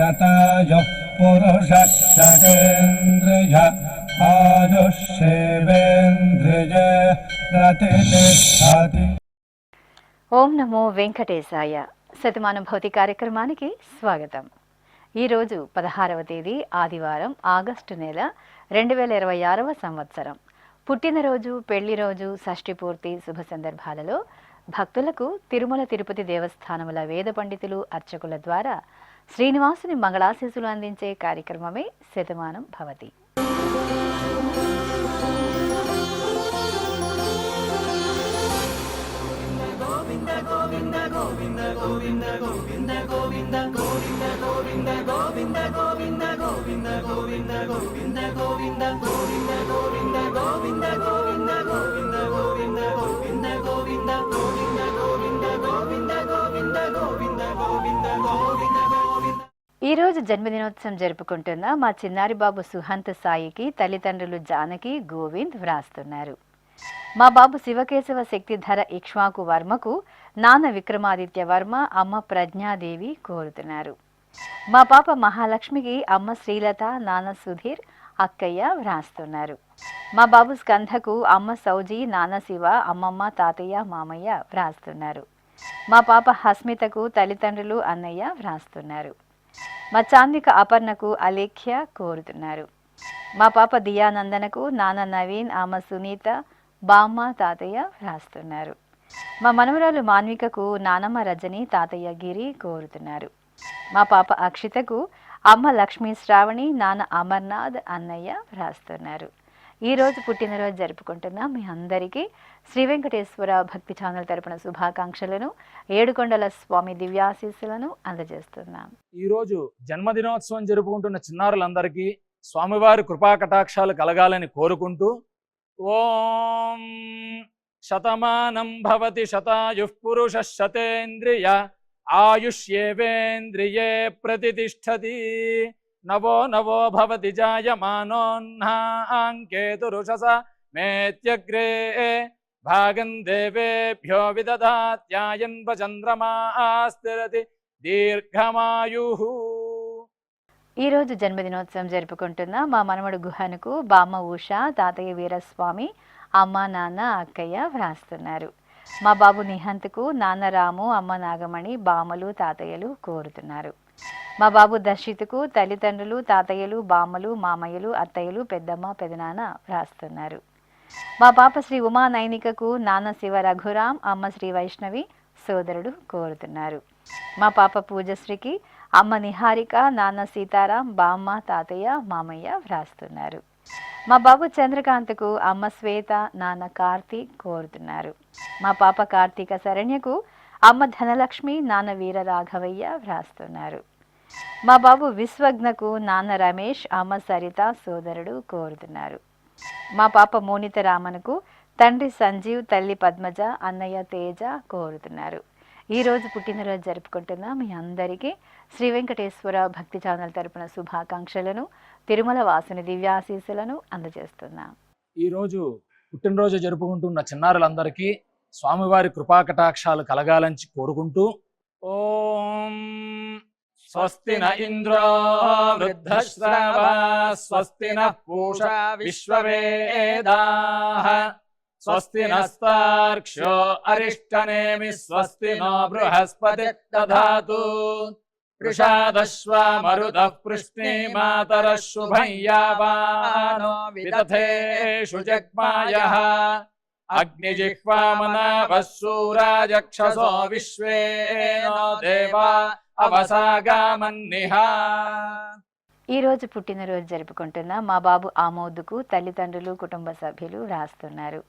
शतायुः पुरुषः शतेन्द्रिय आयुष्येवेन्द्रिये प्रतिष्ठति। ఓం నమో వెంకటేశాయ. శతమానుభూతి కార్యక్రమానికి స్వాగతం. ఈరోజు 16వ తేదీ ఆదివారం, ఆగస్టు నెల 2026వ సంవత్సరం. పుట్టినరోజు, పెళ్లి రోజు, షష్ఠి పూర్తి శుభ సందర్భాలలో భక్తులకు తిరుమల తిరుపతి దేవస్థానముల వేద పండితులు, అర్చకుల ద్వారా శ్రీనివాసుని మంగళాశీసులు అందించే కార్యక్రమమే శతమానం భవతి. ఈరోజు జన్మదినోత్సవం జరుపుకుంటున్న మా చిన్నారి బాబు సుహంత్ సాయికి తల్లిదండ్రులు జానకి, గోవింద్ వ్రాస్తున్నారు. మా బాబు శివకేశవ శక్తిధర ఇక్ష్వాకు వర్మకు నాన్న విక్రమాదిత్య వర్మ, అమ్మ ప్రజ్ఞాదేవి కోరుతున్నారు. మా పాప మహాలక్ష్మికి అమ్మ శ్రీలత, నాన్న సుధీర్, అక్కయ్య వ్రాస్తున్నారు. మా బాబు స్కంధకు అమ్మ సౌజీ, నాన్న శివ, అమ్మమ్మ, తాతయ్య, మామయ్య వ్రాస్తున్నారు. మా పాప హస్మితకు తల్లిదండ్రులు, అన్నయ్య వ్రాస్తున్నారు. మా చాందిక అపర్ణకు అలేఖ్య కోరుతున్నారు. మా పాప దియానందనకు నాన్న నవీన్, అమ్మ సునీత, బామ్మ, తాతయ్య వ్రాస్తున్నారు. మా మనవరాలు మాన్వికకు నానమ్మ రజని, తాతయ్య గిరి కోరుతున్నారు. మా పాప అక్షితకు అమ్మ లక్ష్మీ శ్రావణి, నాన్న అమర్నాథ్, అన్నయ్య వ్రాస్తున్నారు. ఈరోజు పుట్టినరోజు జరుపుకుంటున్న మీ అందరికీ శ్రీ వెంకటేశ్వర భక్తి ఛానల్ తరపున శుభాకాంక్షలను, ఏడుకొండల స్వామి దివ్యాశీస్సులను అందజేస్తున్నాం. ఈరోజు జన్మదినోత్సవం జరుపుకుంటున్న చిన్నారులందరికీ స్వామివారి కృపా కటాక్షాలు కలగాలని కోరుకుంటూ, ఓం శతమానం భవతి శతాయుః పురుషః శతేంద్రియ ఆయుష్యేవేంద్రియే ప్రతిష్ఠతి. నవో నవో భవతి జాయమానోన్హాంకేతురుషస మేత్యగ్రే భాగం దేవేభ్యో విదధాత్యాయన్వ చంద్రమాస్థిరతి దీర్ఘమాయుః. ఈరోజు జన్మదినోత్సవం జరుపుకుంటున్న మా మనవడు గుహనుకు బామ్మ ఉష, తాతయ్య వీరస్వామి, అమ్మ, నాన్న, అక్కయ్య వ్రాస్తున్నారు. మా బాబు నిహంత్కు నాన్న రాము, అమ్మ నాగమణి, బామ్మలు, తాతయ్యలు కోరుతున్నారు. మా బాబు దర్శిత్కు తల్లిదండ్రులు, తాతయ్యలు, బామ్మలు, మామయ్యలు, అత్తయ్యలు, పెద్దమ్మ, పెదనాన్న వ్రాస్తున్నారు. మా పాప శ్రీ ఉమా నైనికకు నాన్న శివ రఘురాం, అమ్మ శ్రీ వైష్ణవి, సోదరుడు కోరుతున్నారు. మా పాప పూజశ్రీకి అమ్మ నిహారిక, నాన్న సీతారాం, బామ్మ, తాతయ్య, మామయ్య వ్రాస్తున్నారు. మా బాబు చంద్రకాంత్కు అమ్మ శ్వేత, నాన్న కార్తీక్ కోరుతున్నారు. మా పాప కార్తీక శరణ్యకు అమ్మ ధనలక్ష్మి, నాన్న వీర రాఘవయ్య వ్రాస్తున్నారు. మా బాబు విశ్వజ్ఞకు నాన్న రమేష్, అమ్మ సరిత, సోదరుడు కోరుతున్నారు. మా పాప మోనిత రామన్కు తండ్రి సంజీవ్, తల్లి పద్మజ, అన్నయ్య తేజ కోరుతున్నారు. ఈరోజు పుట్టినరోజు జరుపుకుంటున్న మీ అందరికీ శ్రీ వెంకటేశ్వర భక్తి ఛానల్ తరపున శుభాకాంక్షలను, తిరుమల వాసుని దివ్యాశీస్సులను అందజేస్తున్నాం. ఈరోజు పుట్టినరోజు జరుపుకుంటున్న చిన్నారులందరికీ స్వామివారి కృపాకటాక్షాలు కలగాలని కోరుకుంటూ, ఓం స్వస్తి న ఇంద్రో వృద్ధశ్రవా స్వస్తి నః పూషా విశ్వవేదాః స్వస్తి నస్తార్క్ష్యో అరిష్టనేమి స్వస్తి నో బృహస్పతి దధాతు వృషాదశ్వా మరుతః పృష్ణీమాతరః శుభం యావానో విదథేషు జగ్మాయః అగ్నిజిహ్వామనాభः శూరాజక్షసో విశ్వేనో దేవా అవసాగామన్నిహ. ఈరోజు పుట్టినరోజు జరుపుకుంటున్న మా బాబు ఆమోద్కు తల్లిదండ్రులు, కుటుంబ సభ్యులు వ్రాస్తున్నారు.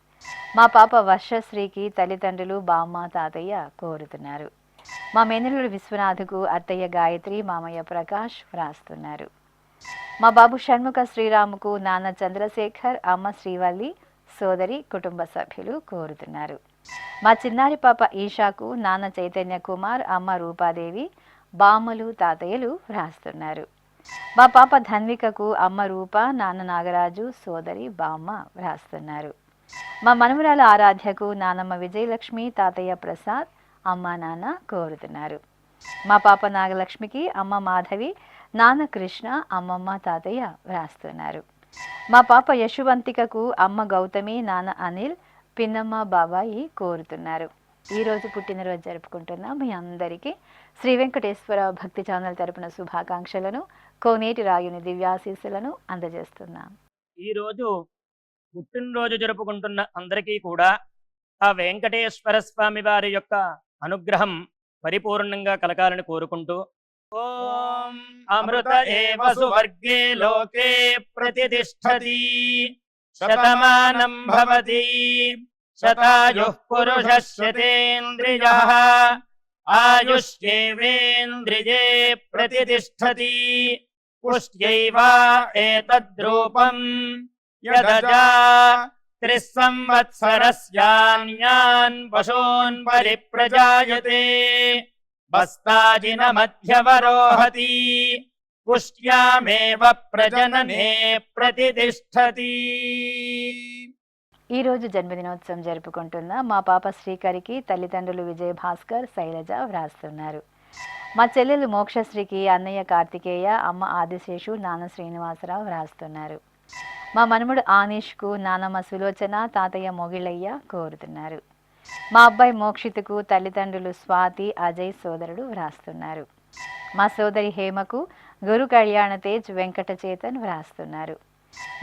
మా పాప వర్షశ్రీకి తల్లిదండ్రులు, బామ్మ, తాతయ్య కోరుతున్నారు. మా మేనల్లుడు విశ్వనాథ్కు అత్తయ్య గాయత్రి, మామయ్య ప్రకాష్ వ్రాస్తున్నారు. మా బాబు షణ్ముఖ శ్రీరాముకు నాన్న చంద్రశేఖర్, అమ్మ శ్రీవల్లి, సోదరి, కుటుంబ సభ్యులు కోరుతున్నారు. మా చిన్నారి పాప ఈషాకు నాన్న చైతన్య కుమార్, అమ్మ రూపాదేవి, బామ్మలు, తాతయ్యలు వ్రాస్తున్నారు. మా పాప ధన్వికకు అమ్మ రూప, నాన్న నాగరాజు, సోదరి, బామ్మ వ్రాస్తున్నారు. మా మనవరాల ఆరాధ్యకు నానమ్మ విజయలక్ష్మి, తాతయ్య ప్రసాద్, అమ్మ నాన్న కోరుతున్నారు. మా పాప నాగలక్ష్మికి అమ్మ మాధవి, నాన్న కృష్ణ, అమ్మమ్మ తాతయ్య వ్రాస్తున్నారు. మా పాప యశువంతికకు అమ్మ గౌతమి, నాన్న అనిల్, పిన్నమ్మ బాబాయి కోరుతున్నారు. ఈరోజు పుట్టినరోజు జరుపుకుంటున్న మీ అందరికీ శ్రీ వెంకటేశ్వర భక్తి ఛానల్ తరపున శుభాకాంక్షలను, కోనేటి రాయుని దివ్యాశీస్సులను అందజేస్తున్నాం. ఈరోజు పుట్టినరోజు జరుపుకుంటున్న అందరికీ కూడా ఆ వెంకటేశ్వర స్వామి వారి యొక్క అనుగ్రహం పరిపూర్ణంగా కలగాలని కోరుకుంటూ, ఓం అమృత ఏవ సువర్గే లోకే ప్రతిష్టతి శతమానం భవతి శతాయుః పురుషः శతేంద్రియః ఆయుష్యేవేంద్రియే ప్రతిష్టతి పుష్ట్యైవ ఏతద్రూపం యదజా త్రిస్సంవత్సరస్యాన్యాన్ పశూన్ పరిప్రజాయతే బస్తాజిన మధ్యవరోహతి పుష్ట్యామేవ ప్రజననే ప్రతిష్టతి. ఈరోజు జన్మదినోత్సవం జరుపుకుంటున్న మా పాప శ్రీకరికి తల్లిదండ్రులు విజయ భాస్కర్, శైలజ వ్రాస్తున్నారు. మా చెల్లెలు మోక్షశ్రీకి అన్నయ్య కార్తికేయ, అమ్మ ఆదిశేషు, నాన్న శ్రీనివాసరావు వ్రాస్తున్నారు. మా మనముడు ఆనీష్కు నానమ్మ సులోచన, తాతయ్య మొగిళ్ళయ్య కోరుతున్నారు. మా అబ్బాయి మోక్షిత్కు తల్లిదండ్రులు స్వాతి, అజయ్, సోదరుడు వ్రాస్తున్నారు. మా సోదరి హేమకు గురు కళ్యాణ తేజ్, వెంకట చేతన్ వ్రాస్తున్నారు.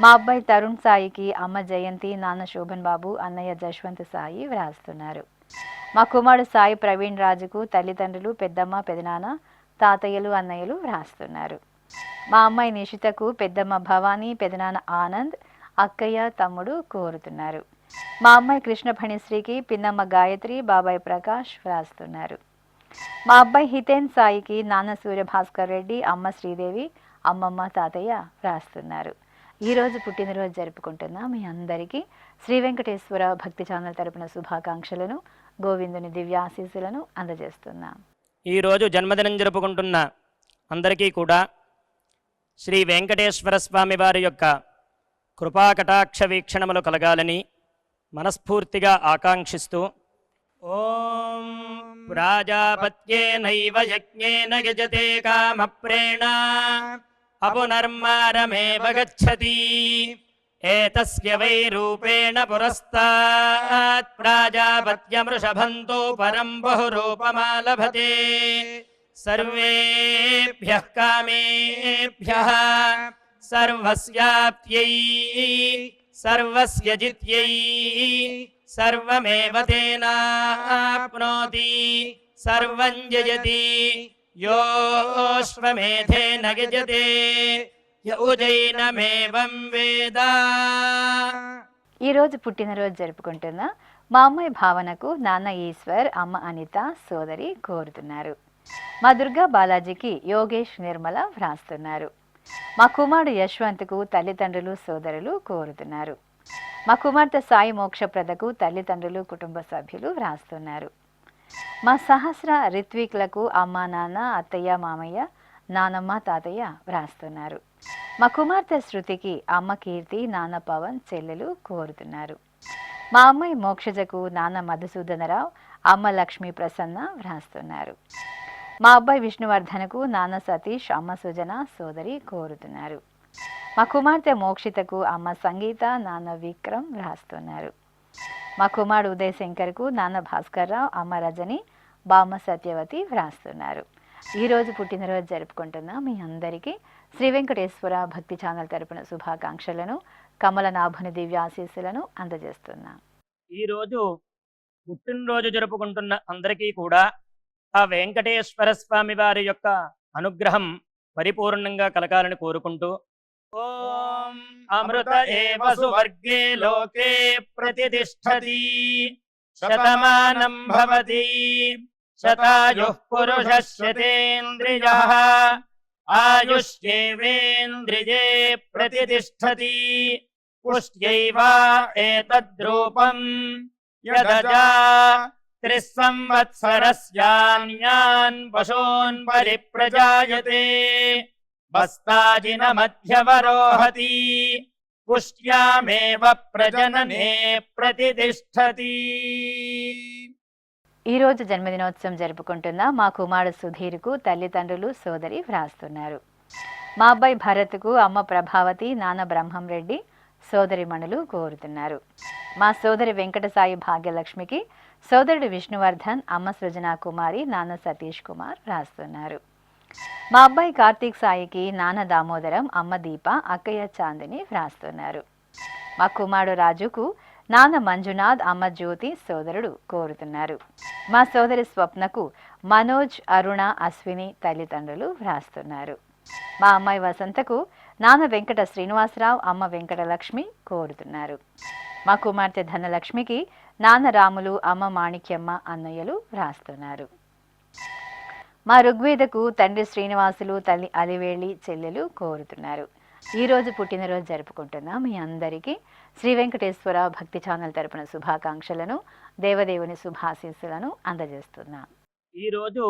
మా అబ్బాయి తరుణ్ సాయికి అమ్మ జయంతి, నాన్న శోభన్ బాబు, అన్నయ్య జశ్వంత్ సాయి వ్రాస్తున్నారు. మా కుమారుడు సాయి ప్రవీణ్ రాజుకు తల్లిదండ్రులు పెద్దమ్మ, పెదనాన్న, తాతయ్యలు, అన్నయ్యలు వ్రాస్తున్నారు. మా అమ్మాయి నిషితకు పెద్దమ్మ భవానీ, పెదనాన్న ఆనంద్, అక్కయ్య, తమ్ముడు కోరుతున్నారు. మా అమ్మాయి కృష్ణఫణిశ్రీకి పిన్నమ్మ గాయత్రి, బాబాయ్ ప్రకాష్ వ్రాస్తున్నారు. మా అబ్బాయి హితేన్ సాయికి నాన్న సూర్యభాస్కర్ రెడ్డి, అమ్మ శ్రీదేవి, అమ్మమ్మ, తాతయ్య వ్రాస్తున్నారు. ఈరోజు పుట్టినరోజు జరుపుకుంటున్న మీ అందరికీ శ్రీ వెంకటేశ్వర భక్తి ఛానల్ తరపున శుభాకాంక్షలను, గోవిందుని దివ్యాశీస్సులను అందజేస్తున్నాం. ఈరోజు జన్మదినం జరుపుకుంటున్న అందరికీ కూడా శ్రీ వెంకటేశ్వర స్వామి వారి యొక్క కృపాకటాక్ష వీక్షణములు కలగాలని మనస్ఫూర్తిగా ఆకాంక్షిస్తూ, ఓం ప్రాజాపత్యేనైవ యజ్ఞేన యజతే కామప్రేణ అపునర్మారమేవ గచ్చతి ఏతస్య వై రూపేణ పురస్తాత్ ప్రాజాపత్యమృషభంతో పరం బహురూపమాలభతే సర్వేభ్యః కామేభ్యః సర్వస్యాప్త్యై సర్వస్య జిత్యై సర్వమేవ తేనాప్నోతి సర్వం జయతి యోశ్వమేధేన యజతే యౌజైనమేవం వేద. ఈరోజు పుట్టినరోజు జరుపుకుంటున్న మా అమ్మాయి భావనకు నాన్న ఈశ్వర్, అమ్మ అనిత, సోదరి కోరుతున్నారు. మా దుర్గా బాలాజీకి యోగేష్, నిర్మల వ్రాస్తున్నారు. మా కుమారుడు యశ్వంత్కు తల్లిదండ్రులు, సోదరులు కోరుతున్నారు. మా కుమార్తె సాయి మోక్షప్రదకు తల్లిదండ్రులు, కుటుంబ సభ్యులు వ్రాస్తున్నారు. మా సహస్ర రిత్విక్లకు అమ్మ, నాన్న, అత్తయ్య, మామయ్య, నానమ్మ, తాతయ్య వ్రాస్తున్నారు. మా కుమార్తె శృతికి అమ్మ కీర్తి, నాన్న పవన్, చెల్లెలు కోరుతున్నారు. మా అమ్మాయి మోక్షజకు నాన్న మధుసూదనరావు, అమ్మ లక్ష్మీ ప్రసన్న వ్రాస్తున్నారు. మా అబ్బాయి విష్ణువర్ధనకు నాన్న సతీష్, అమ్మ సుజన, సోదరి కోరుతున్నారు. మా కుమార్తె మోక్షితకు అమ్మ సంగీత, నాన్న విక్రమ్ వ్రాస్తున్నారు. మా కుమారుడు ఉదయ్ శంకర్కు నాన్న భాస్కర్రావు, అమ్మ రజని, బామ్మ సత్యవతి వ్రాస్తున్నారు. ఈరోజు పుట్టినరోజు జరుపుకుంటున్న మీ అందరికీ శ్రీ వెంకటేశ్వర భక్తి ఛానల్ తరపున శుభాకాంక్షలను, కమలనాభుని దివ్యాశీస్సులను అందజేస్తున్నాం. ఈరోజు పుట్టినరోజు జరుపుకుంటున్న అందరికీ కూడా ఆ వెంకటేశ్వర స్వామి వారి యొక్క అనుగ్రహం పరిపూర్ణంగా కలగాలని కోరుకుంటూ, ఓం అమృత ఏవ సువర్గే లోకే ప్రతిష్టతి శతమానం భవతి శతాయుః పురుషः శతేంద్రియః ఆయుష్యేవేంద్రియే ప్రతిష్టతి పుష్ట్యైవ ఏతద్రూపం యదజా త్రిస్సంవత్సరస్యాన్యాన్ పశూన్ పరిప్రజాయతే బస్తాజిన మధ్యవరోహతి పుష్ట్యామేవ ప్రజననే ప్రతిష్టతి. ఈరోజు జన్మదినోత్సవం జరుపుకుంటున్న మా కుమారుడు సుధీర్కు తల్లిదండ్రులు, సోదరి వ్రాస్తున్నారు. మా అబ్బాయి భరత్కు అమ్మ ప్రభావతి, నాన్న బ్రహ్మం రెడ్డి, సోదరిమణులు కోరుతున్నారు. మా సోదరి వెంకటసాయి భాగ్యలక్ష్మికి సోదరుడు విష్ణువర్ధన్, అమ్మ సృజనా కుమారి, నాన్న సతీష్ కుమార్ రాస్తున్నారు. మా అబ్బాయి కార్తీక్ సాయికి నాన్న దామోదరం, అమ్మ దీప, అక్కయ్య చాందిని వ్రాస్తున్నారు. మా కుమారుడు రాజుకు నాన్న మంజునాథ్, అమ్మ జ్యోతి, సోదరుడు కోరుతున్నారు. మా సోదరి స్వప్నకు మనోజ్, అరుణ, అశ్విని తల్లిదండ్రులు వ్రాస్తున్నారు. మా అమ్మాయి వసంతకు నాన్న వెంకట శ్రీనివాసరావు, అమ్మ వెంకటలక్ష్మి కోరుతున్నారు. మా కుమార్తె ధనలక్ష్మికి నాన్న రాములు, అమ్మ మాణిక్యమ్మ, అన్నయ్యలు వ్రాస్తున్నారు. మా ఋగ్వేదకు తండ్రి శ్రీనివాసులు, తల్లి అలివేళి, చెల్లెలు కోరుతున్నారు. ఈరోజు పుట్టినరోజు జరుపుకుంటున్న మీ అందరికీ శ్రీ వెంకటేశ్వర భక్తి ఛానల్ తరపున శుభాకాంక్షలను, దేవదేవుని శుభాశీస్సులను అందజేస్తున్నా. ఈరోజు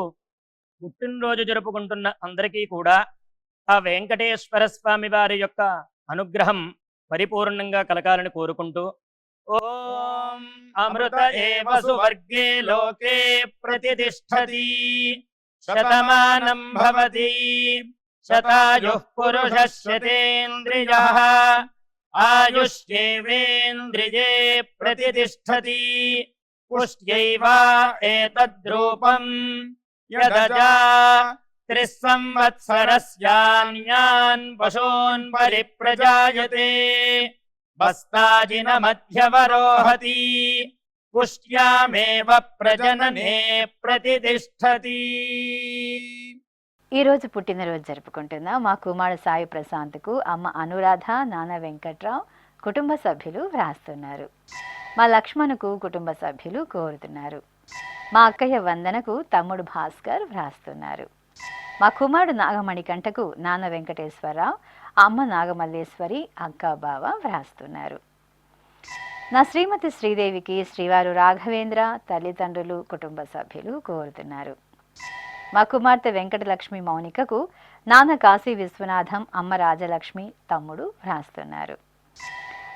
పుట్టినరోజు జరుపుకుంటున్న అందరికీ కూడా ఆ వెంకటేశ్వర స్వామి వారి యొక్క అనుగ్రహం పరిపూర్ణంగా కలగాలని కోరుకుంటూ, ఓం అమృత ఏవ సువర్గే లోకే ప్రతిష్టతి శతమానం భవతి శతాయుః పురుషः శతేంద్రియః ఆయుష్యేవేంద్రియే ప్రతిష్టతి పుష్ట్యైవ ఏతద్రూపం యదజా త్రిస్సంవత్సరస్యాన్యాన్ పశూన్ పరిప్రజాయతే బస్తాజిన మధ్యవరోహతి పుష్ట్యామేవ ప్రజననే ప్రతిష్టతి. ఈరోజు పుట్టినరోజు జరుపుకుంటున్న మా కుమారుడు సాయి ప్రశాంత్కు అమ్మ అనురాధ, నాన్న వెంకట్రావు, కుటుంబ సభ్యులు వ్రాస్తున్నారు. మా లక్ష్మణుకు కుటుంబ సభ్యులు కోరుతున్నారు. మా అక్కయ్య వందనకు తమ్ముడు భాస్కర్ వ్రాస్తున్నారు. మా కుమారుడు నాగమణికంఠకు నాన్న వెంకటేశ్వరరావు, అమ్మ నాగమల్లేశ్వరి, అక్క బావ వ్రాస్తున్నారు. నా శ్రీమతి శ్రీదేవికి శ్రీవారు రాఘవేంద్ర, తల్లిదండ్రులు, కుటుంబ సభ్యులు కోరుతున్నారు. మా కుమార్తె వెంకటలక్ష్మి మౌనికకు నాన్న కాశీ విశ్వనాథం, అమ్మ రాజలక్ష్మి, తమ్ముడు వ్రాస్తున్నారు.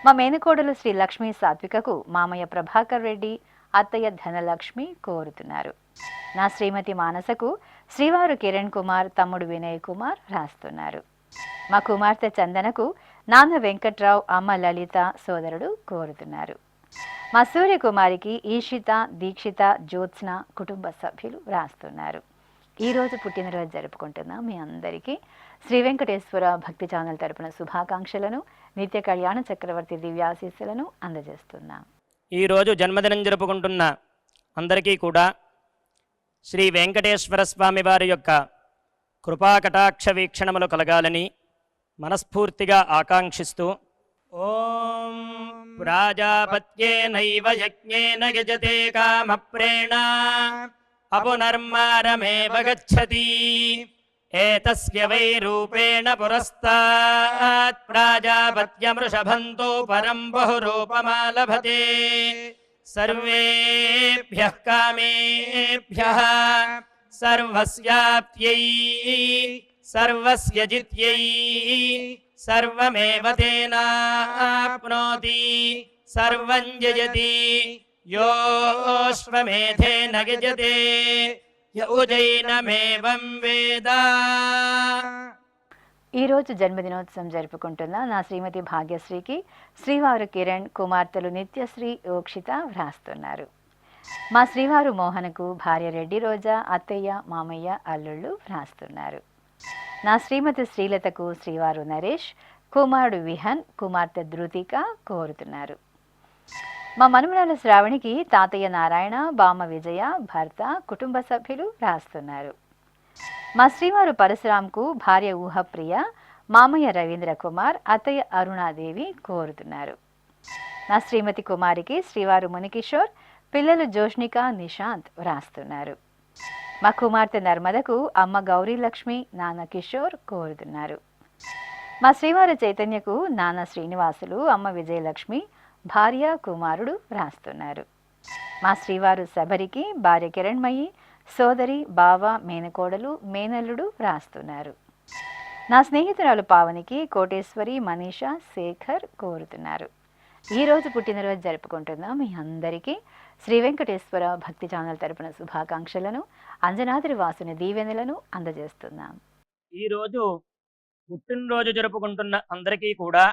మా మేనకోడలు శ్రీ లక్ష్మీ సాత్వికకు మామయ్య ప్రభాకర్ రెడ్డి, అత్తయ్య ధనలక్ష్మి కోరుతున్నారు. నా శ్రీమతి మానసకు శ్రీవారు కిరణ్ కుమార్, తమ్ముడు వినయ్ కుమార్ వ్రాస్తున్నారు. మా కుమార్తె చందనకు నాన్న వెంకట్రావు, అమ్మ లలిత, సోదరుడు కోరుతున్నారు. మా సూర్యకుమారికి ఈషిత, దీక్షిత, జ్యోత్స్న, కుటుంబ సభ్యులు వ్రాస్తున్నారు. ఈరోజు పుట్టినరోజు జరుపుకుంటున్న మీ అందరికీ శ్రీ వెంకటేశ్వర భక్తి ఛానల్ తరపున శుభాకాంక్షలను, నిత్య కళ్యాణ చక్రవర్తి దివ్యాశీస్సులను అందజేస్తున్నాం. ఈరోజు జన్మదినం జరుపుకుంటున్న అందరికీ కూడా శ్రీ వెంకటేశ్వర స్వామి వారి యొక్క కృపాకటాక్ష వీక్షణములు కలగాలని మనస్ఫూర్తిగా ఆకాంక్షిస్తూ, ఓం ప్రాజాపత్యేనైవ యజ్ఞేన యజతే కామప్రేణ అపునర్మారమేవ గచ్చతి ఏతస్య వై రూపేణ పురస్తాత్ ప్రాజాపత్యమృషభంతో పరం బహురూపమాలభతే సర్వేభ్యః కామేభ్యః సర్వస్యాప్త్యై సర్వస్య జిత్యై సర్వమేవ తేనాప్నోతి సర్వం జయతి యోశ్వమేధేన గజతే య ఉజైనమేవం వేద. ఈరోజు జన్మదినోత్సవం జరుపుకుంటున్న నా శ్రీమతి భాగ్యశ్రీకి శ్రీవారు కిరణ్, కుమార్తెలు నిత్యశ్రీ, యోక్షిత వ్రాస్తున్నారు. మా శ్రీవారు మోహన్కు భార్య రెడ్డి రోజా, అత్తయ్య, మామయ్య, అల్లుళ్ళు వ్రాస్తున్నారు. నా శ్రీమతి శ్రీలతకు శ్రీవారు నరేష్, కుమారుడు విహన్, కుమార్తె ధృతిక కోరుతున్నారు. మా మనుమరాలు శ్రావణికి తాతయ్య నారాయణ, బామ్మ విజయ, భర్త, కుటుంబ సభ్యులు వ్రాస్తున్నారు. మా శ్రీవారు పరశురాంకు భార్య ఊహప్రియ, మామయ్య రవీంద్ర కుమార్, అత్తయ్య అరుణాదేవి కోరుతున్నారు. నా శ్రీమతి కుమారికి శ్రీవారు మునికిషోర్, పిల్లలు జోష్నిక, నిశాంత్ వ్రాస్తున్నారు. మా కుమార్తె నర్మదకు అమ్మ గౌరీలక్ష్మి, నాన్న కిషోర్ కోరుతున్నారు. మా శ్రీవారి చైతన్యకు నాన్న శ్రీనివాసులు, అమ్మ విజయలక్ష్మి, భార్య, కుమారుడు వ్రాస్తున్నారు. మా శ్రీవారు శబరికి భార్య కిరణ్మయి, సోదరి, బావ, మేనకోడలు, మేనల్లుడు వ్రాస్తున్నారు. నా స్నేహితురాలు పావనికి కోటేశ్వరి, మనీషా, శేఖర్ కోరుతున్నారు. ఈరోజు పుట్టినరోజు జరుపుకుంటున్న మీ అందరికీ శ్రీ వెంకటేశ్వర భక్తి ఛానల్ తరపున శుభాకాంక్షలను, అంజనాద్రి వాసుని దీవెనలను అందజేస్తున్నాం. ఈరోజు పుట్టినరోజు జరుపుకుంటున్న అందరికీ కూడా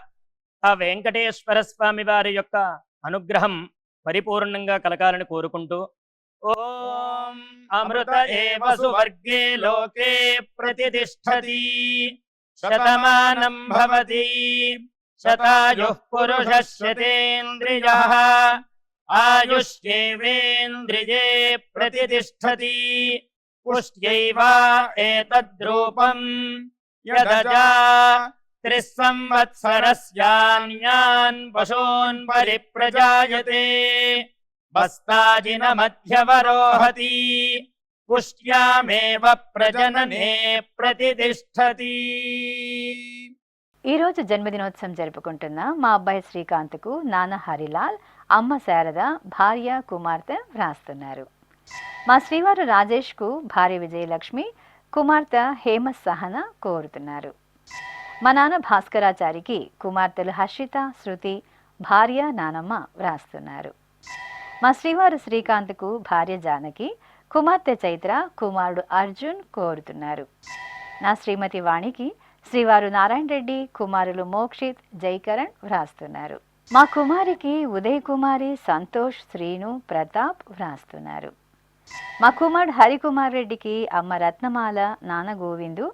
ఆ వెంకటేశ్వర స్వామి వారి యొక్క అనుగ్రహం పరిపూర్ణంగా కలగాలని కోరుకుంటూ ఓం అమృత ఏవ సువర్గే లోకే ప్రతిష్టతి శతమానం భవతి శతాయుః పురుషः శతేంద్రియః ఆయుష్యేవేంద్రియే ప్రతిష్టతి పుష్ట్యైవ ఏతద్రూపం యదజా త్రిస్సంవత్సరస్యాన్యాన్ పశూన్ పరిప్రజాయతే బస్తాజిన మధ్యవరోహతి పుష్ట్యామేవ ప్రజననే ప్రతిష్టతి. ఈరోజు జన్మదినోత్సవం జరుపుకుంటున్న మా అబ్బాయి శ్రీకాంత్కు నాన్న హరిలాల్, అమ్మ శారద, భార్య కుమార్తె వ్రాస్తున్నారు. మా శ్రీవారు రాజేష్కు భార్య విజయలక్ష్మి, కుమార్తె హేమ సహన కోరుతున్నారు. మా నాన్న భాస్కరాచారికి కుమార్తెలు హర్షిత, శృతి, భార్య నానమ్మ వ్రాస్తున్నారు. మా శ్రీవారు శ్రీకాంత్కు భార్య జానకి, కుమార్తె చైత్ర, కుమారుడు అర్జున్ కోరుతున్నారు. నా శ్రీమతి వాణికి శ్రీవారు నారాయణ రెడ్డి, కుమారులు మోక్షిత్, జైకరణ్ వ్రాస్తున్నారు. మా కుమారికి ఉదయ్ కుమారి, సంతోష్, శ్రీను, ప్రతాప్ వ్రాస్తున్నారు. మా కుమారుడు హరికుమార్ రెడ్డికి అమ్మ రత్నమాల, నాన్న గోవిందు,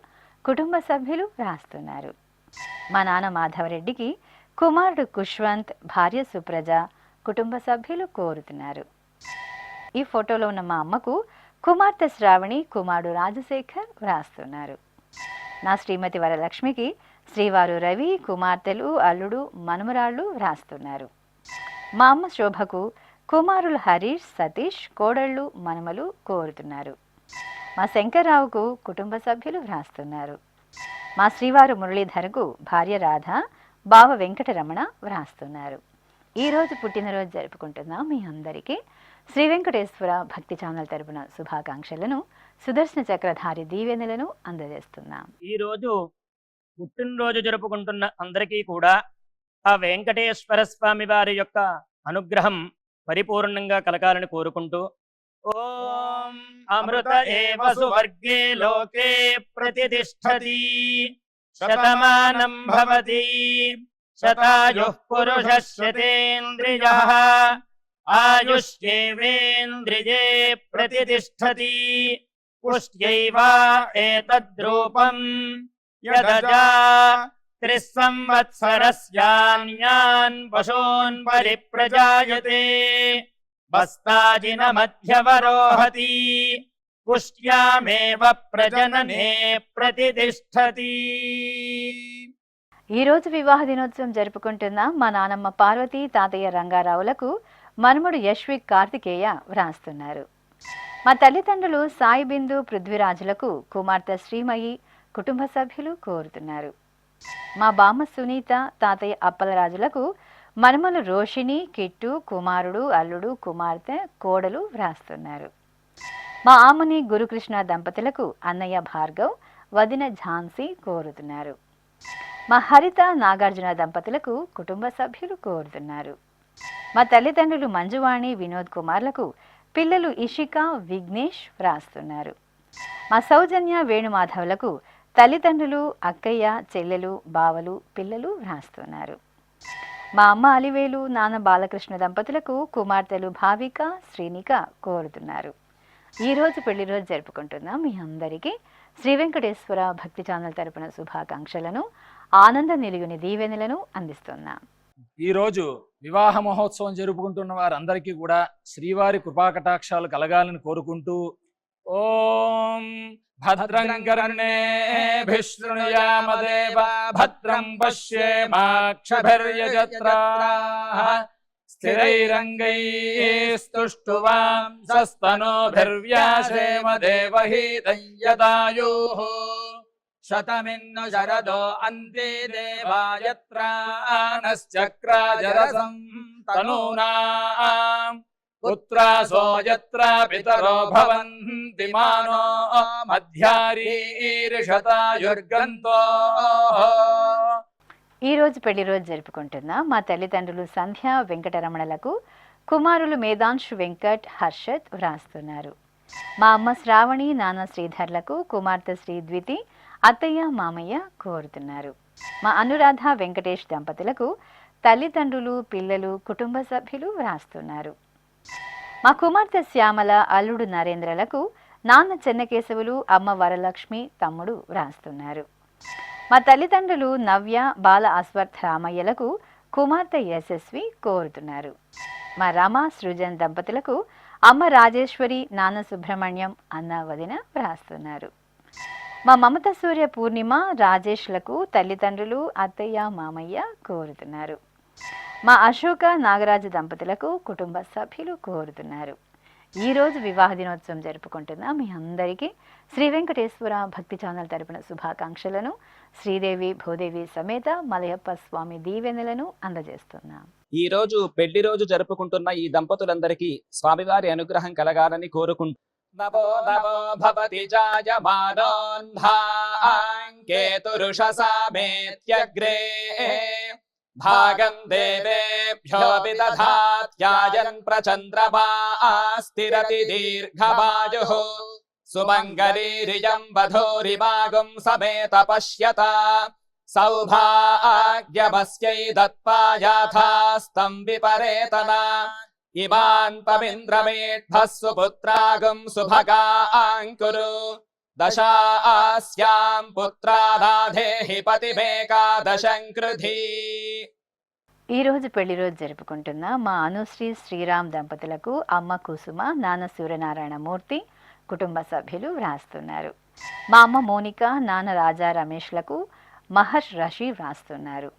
కుటుంబ సభ్యులు వ్రాస్తున్నారు. మా నాన్న మాధవరెడ్డికి కుమారుడు కుష్వంత్, భార్య సుప్రజ, కుటుంబ సభ్యులు కోరుతున్నారు. ఈ ఫోటోలో ఉన్న మా అమ్మకు కుమార్తె శ్రావణి, కుమారుడు రాజశేఖర్ వ్రాస్తున్నారు. నా శ్రీమతి వరలక్ష్మికి శ్రీవారు రవి, కుమార్తెలు, అల్లుడు, మనుమరాళ్ళు వ్రాస్తున్నారు. మా అమ్మ శోభకు కుమారులు హరీష్, సతీష్, కోడళ్ళు, మనుమలు కోరుతున్నారు. మా శంకర్రావుకు కుటుంబ సభ్యులు వ్రాస్తున్నారు. మా శ్రీవారు మురళీధరకు భార్య రాధ, బావ వెంకటరమణ వ్రాస్తున్నారు. ఈరోజు పుట్టినరోజు జరుపుకుంటున్న మీ అందరికీ శ్రీ వెంకటేశ్వర భక్తి ఛానల్ తరపున శుభాకాంక్షలను, సుదర్శన చక్రధారి దీవెనలను అందజేస్తున్నాం. ఈరోజు పుట్టినరోజు జరుపుకుంటున్న అందరికీ కూడా ఆ వెంకటేశ్వర స్వామి వారి యొక్క అనుగ్రహం పరిపూర్ణంగా కలగాలని కోరుకుంటూ ఓం అమృత ఏవ సువర్గే లోకే ప్రతిష్టతి శతమానం భవతి శతాయుః పురుషः శతేంద్రియః ఆయుష్యేవేంద్రియే ప్రతిష్టతి పుష్ట్యైవ ఏతద్రూపం యదజా త్రిస్సంవత్సరస్యాన్యాన్ పశూన్ పరిప్రజాయతే బస్తాజిన మధ్యవరోహతి పుష్ట్యామేవ ప్రజననే ప్రతిష్టతి. ఈరోజు వివాహ దినోత్సవం జరుపుకుంటున్న మా నానమ్మ పార్వతి, తాతయ్య రంగారావులకు మనుమడు యశ్విక్ కార్తికేయ వ్రాస్తున్నారు. మా తల్లిదండ్రులు సాయి బిందు, పృథ్వీరాజులకు కుమార్తె శ్రీమయి, కుటుంబ సభ్యులు కోరుతున్నారు. మా బామ్మ సునీత, తాతయ్య అప్పలరాజులకు మనుమలు రోషిణి, కిట్టు, కుమారుడు, అల్లుడు, కుమార్తె, కోడలు వ్రాస్తున్నారు. మా ఆముని గురుకృష్ణ దంపతులకు అన్నయ్య భార్గవ్, వదిన ఝాన్సీ కోరుతున్నారు. మా హరిత, నాగార్జున దంపతులకు కుటుంబ సభ్యులు కోరుతున్నారు. మా తల్లిదండ్రులు మంజువాణి, వినోద్ కుమార్లకు పిల్లలు ఇషిక, విఘ్నేష్ వ్రాస్తున్నారు. మా సౌజన్య, వేణుమాధవులకు తల్లిదండ్రులు, అక్కయ్య, చెల్లెలు, బావలు, పిల్లలు వ్రాస్తున్నారు. మా అమ్మ అలివేలు, నాన్న బాలకృష్ణ దంపతులకు కుమార్తెలు భావిక, శ్రీనిక కోరుతున్నారు. ఈరోజు పెళ్లి రోజు జరుపుకుంటున్న మీ అందరికీ శ్రీ వెంకటేశ్వర భక్తి ఛానల్ తరపున శుభాకాంక్షలను, ఆనంద నిలుగుని దీవెనలను అందిస్తున్నాం. ఈరోజు వివాహ మహోత్సవం జరుపుకుంటున్న వారందరికీ కూడా శ్రీవారి కృపాకటాక్షాలు కలగాలని కోరుకుంటూ ఓం భద్రం కర్ణేభిః శృణుయామదేవ భద్రం పశ్యేమాక్షభిర్యజత్రాః స్థిరైరంగైస్తుష్టువాంసస్తనోభిర్వ్యాసేమ దేవహీతం యదాయుః శతమిన్ను శరదో అంతే దేవాయత్రానశ్చక్రాజరసం తనూనాం పుత్రాసో యత్ర పితరో భవంతి మానో మధ్యారీర్షతాయుర్గంతో. ఈరోజు పెళ్లి రోజు జరుపుకుంటున్న మా తల్లిదండ్రులు సంధ్య, వెంకటరమణలకు కుమారులు మేధాంశు, వెంకట్, హర్షత్ వ్రాస్తున్నారు. మా అమ్మ శ్రావణి, నాన్న శ్రీధర్లకు కుమార్తె శ్రీద్వితి, అత్తయ్య మామయ్య కోరుతున్నారు. మా అనురాధ వెంకటేష్ దంపతులకు తల్లిదండ్రులు, పిల్లలు, కుటుంబ సభ్యులు వ్రాస్తున్నారు. మా కుమార్తె శ్యామల, అల్లుడు నరేంద్రలకు నాన్న చెన్నకేశవులు, అమ్మ వరలక్ష్మి, తమ్ముడు వ్రాస్తున్నారు. మా తల్లిదండ్రులు నవ్య, బాల అశ్వర్థ రామయ్యలకు కుమార్తె యశస్వి కోరుతున్నారు. మా రమ, సృజన్ దంపతులకు అమ్మ రాజేశ్వరి, నాన్న సుబ్రహ్మణ్యం, అన్న వదిన వ్రాస్తున్నారు. మా మమత సూర్య, పూర్ణిమ, రాజేష్లకు తల్లిదండ్రులు, అత్తయ్య మామయ్య కోరుతున్నారు. మా అశోక, నాగరాజు దంపతులకు కుటుంబ సభ్యులు కోరుతున్నారు. ఈరోజు వివాహ దినోత్సవం జరుపుకుంటున్న మీ అందరికీ శ్రీ వెంకటేశ్వర భక్తి ఛానల్ తరపున శుభాకాంక్షలను, శ్రీదేవి భూదేవి సమేత మలయప్ప స్వామి దీవెనలను అందజేస్తున్నాం. ఈ రోజు పెళ్లి రోజు జరుపుకుంటున్న ఈ దంపతులందరికీ స్వామివారి అనుగ్రహం కలగాలని కోరుకుంటూ నమో నమో భవతి జాయమానోన్ధాంకేతురుషసామేత్యగ్రే భాగం దేవేభ్యో విదధాత్యాయన్ ప్రచంద్రమాస్తిరతి దీర్ఘమాయుః సుమంగళీరియం వధూరిమాగుం సమేత పశ్యత సౌభాగ్యమస్యై దత్పాయాథాస్తం విపరేతనా ఇమాన్ పవింద్రమేఢ్భః సుపుత్రాగం సుభగాంకురు దశాస్యాం పుత్రాదాధేహి పతిమేకాదశం కృధి. ఈరోజు పెళ్లి రోజు జరుపుకుంటున్న మా అనుశ్రీ శ్రీరామ్ దంపతులకు అమ్మ కుసుమ, నాన్న సూర్యనారాయణమూర్తి, కుటుంబ సభ్యులు వ్రాస్తున్నారు. మా అమ్మ మోనిక, నాన్న రాజా రమేష్లకు మహర్ష్ రషి వ్రాస్తున్నారు.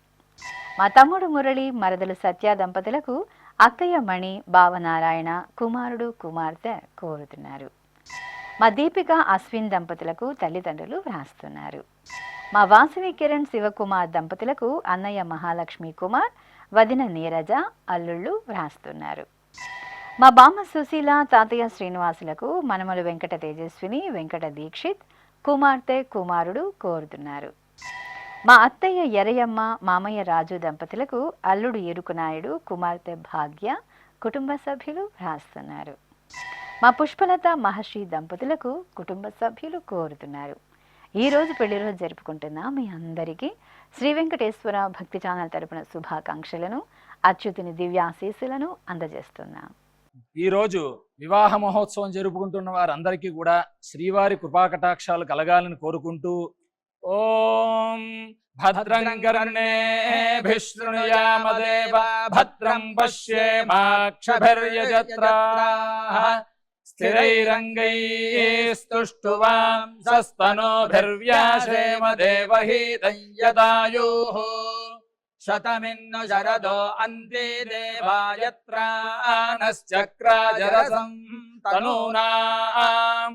మా తమ్ముడు మురళి, మరదలు సత్య దంపతులకు అక్కయ్య మణి, బావనారాయణ, కుమారుడు కుమార్తె కోరుతున్నారు. మా దీపిక, అశ్విన్ దంపతులకు తల్లిదండ్రులు వ్రాస్తున్నారు. మా వాసవి కిరణ్, శివకుమార్ దంపతులకు అన్నయ్య మహాలక్ష్మి కుమార్, వదిన నీరజ, అల్లుళ్ళు వ్రాస్తున్నారు. మా బామ్మ సుశీల, తాతయ్య శ్రీనివాసులకు మనమలు వెంకట తేజస్విని, వెంకట దీక్షిత్, కుమార్తె కుమారుడు కోరుతున్నారు. మా అత్తయ్య ఎరయమ్మ, మామయ్య రాజు దంపతులకు అల్లుడు ఎరుకునాయుడు, కుమార్తె భాగ్య, కుటుంబ సభ్యులు వ్రాస్తున్నారు. మా పుష్పలత, మహర్షి దంపతులకు కుటుంబ సభ్యులు కోరుతున్నారు. ఈరోజు పెళ్లి రోజు జరుపుకుంటున్న మీ అందరికీ శ్రీ వెంకటేశ్వర భక్తి ఛానల్ తరపున శుభాకాంక్షలను, అచ్యుతుని దివ్యాశీస్సులను అందజేస్తున్నాం. ఈరోజు వివాహ మహోత్సవం జరుపుకుంటున్న వారందరికీ కూడా శ్రీవారి కృపాకటాక్షాలు కలగాలని కోరుకుంటూ ఓం భద్రం కర్ణేభిః శృణుయామదేవా భద్రం పశ్యేమాక్షభిర్యజత్రాః స్థిరైరంగైస్తుష్టువాంసస్తనోభిర్వ్యాసేమ దేవహీతం యదాయుః శతమిన్ను శరదో అంతే దేవాయత్రానశ్చక్రాజరసం తనూనాం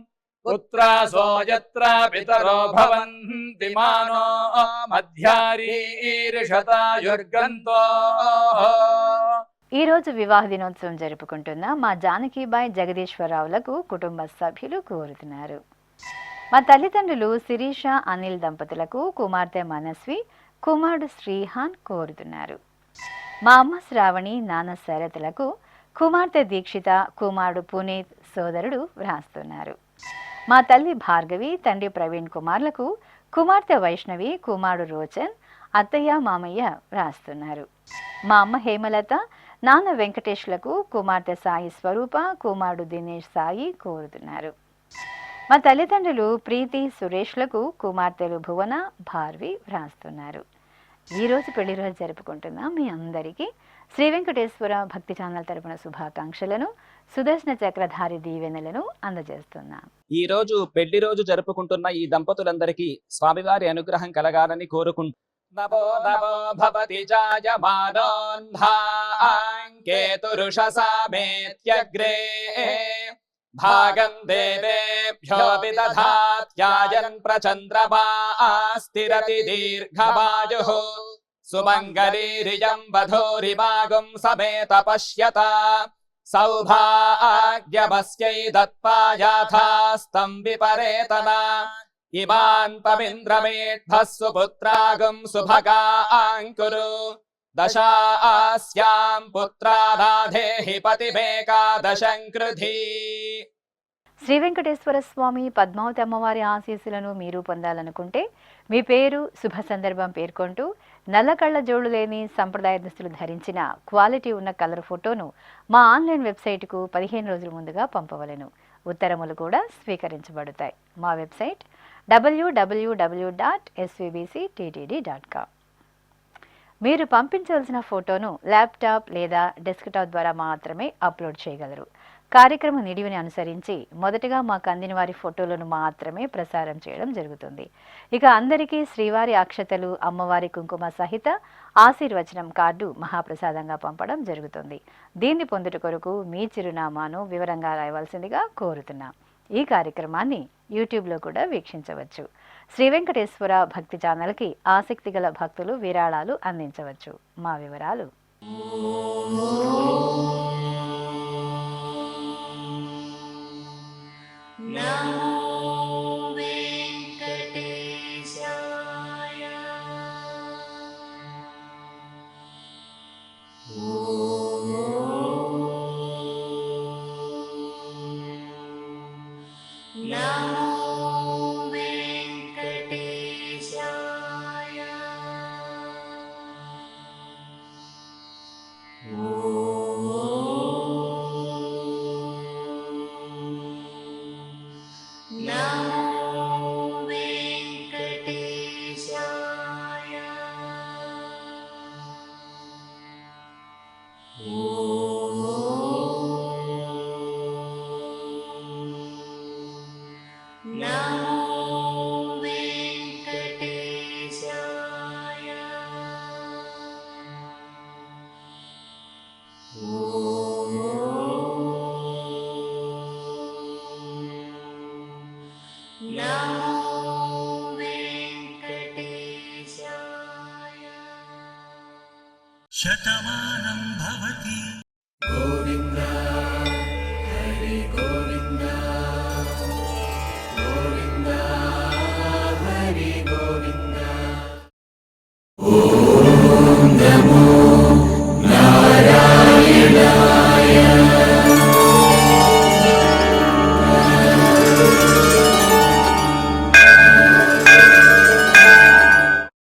పుత్రాసో యత్ర పితరో భవంతి మానో మధ్యారీర్షతాయుర్గంతో. ఈరోజు వివాహ దినోత్సవం జరుపుకుంటున్న మా జానకీబాయ్, జగదీశ్వరరావులకు కుటుంబ సభ్యులు కోరుతున్నారు. మా తల్లిదండ్రులు శిరీష, అనిల్ దంపతులకు కుమార్తె మనస్వి, కుమారుడు శ్రీహాన్ కోరుతున్నారు. మా అమ్మ శ్రావణి, నాన్న శరత్లకు కుమార్తె దీక్షిత, కుమారుడు పునీత్, సోదరుడు వ్రాస్తున్నారు. మా తల్లి భార్గవి, తండ్రి ప్రవీణ్ కుమార్లకు కుమార్తె వైష్ణవి, కుమారుడు రోచన్, అత్తయ్య మామయ్య వ్రాస్తున్నారు. మా అమ్మ హేమలత, నాన్న వెంకటేష్లకు కుమార్తె సాయి స్వరూప, కుమారుడు దినేష్ సాయి కోరుతున్నారు. మా తల్లిదండ్రులు ప్రీతి, సురేష్లకు కుమార్తెలు భువన, భార్వి వ్రాస్తున్నారు. ఈరోజు పెళ్లి రోజు జరుపుకుంటున్న మీ అందరికీ శ్రీ వెంకటేశ్వర భక్తి ఛానల్ తరపున శుభాకాంక్షలను, సుదర్శన చక్రధారి దీవెనలను అందజేస్తున్నాం. ఈ రోజు పెళ్లి రోజు జరుపుకుంటున్న ఈ దంపతులందరికీ స్వామివారి అనుగ్రహం కలగాలని కోరుకుంటూ నమో నమో భవతి జాయమానోన్ధాంకేతురుషసామేత్యగ్రే భాగం దేవేభ్యో విదధాత్యాయన్ ప్రచంద్రమాస్తిరతి దీర్ఘమాయుః సుమంగళీరియం వధూరిమాగుం సమేత పశ్యత సౌభాగ్యమస్యై దత్పాయాథాస్తం విపరేతనా ఇమాన్ పవింద్రమేఢ్భః సుపుత్రాగం సుభగాంకురు దశాస్యాం పుత్రాదాధేహి పతిమేకాదశం కృధి. శ్రీ వెంకటేశ్వర స్వామి పద్మావతి అమ్మవారి ఆశీస్సులను మీరు పొందాలనుకుంటే మీ పేరు శుభ సందర్భం పేర్కొంటూ నల్ల కళ్ళ జోడు లేని సంప్రదాయ దుస్తులు ధరించిన క్వాలిటీ ఉన్న కలర్ ఫోటోను మా ఆన్లైన్ వెబ్సైట్కు 15 రోజుల ముందుగా పంపవలెను. ఉత్తరములు కూడా స్వీకరించబడతాయి. మా వెబ్సైట్ www.svbcttd.com. మీరు పంపించవలసిన ఫోటోను ల్యాప్టాప్ లేదా డెస్క్టాప్ ద్వారా మాత్రమే అప్లోడ్ చేయగలరు. కార్యక్రమ నిడివిని అనుసరించి మొదటగా మాకు అందిన వారి ఫోటోలను మాత్రమే ప్రసారం చేయడం జరుగుతుంది. ఇక అందరికీ శ్రీవారి అక్షతలు, అమ్మవారి కుంకుమ సహిత ఆశీర్వచనం కార్డు మహాప్రసాదంగా పంపడం జరుగుతుంది. దీన్ని పొందుట కొరకు మీ చిరునామాను వివరంగా రాయవలసిందిగా కోరుతున్నాం. ఈ కార్యక్రమాన్ని యూట్యూబ్లో కూడా వీక్షించవచ్చు. శ్రీ వెంకటేశ్వర భక్తి ఛానల్కి ఆసక్తి గల భక్తులు విరాళాలు అందించవచ్చు. మా వివరాలు: శతమానం భవతి. గోవింద హరి గోవింద, గోవింద హరి గోవింద. ఓం నమో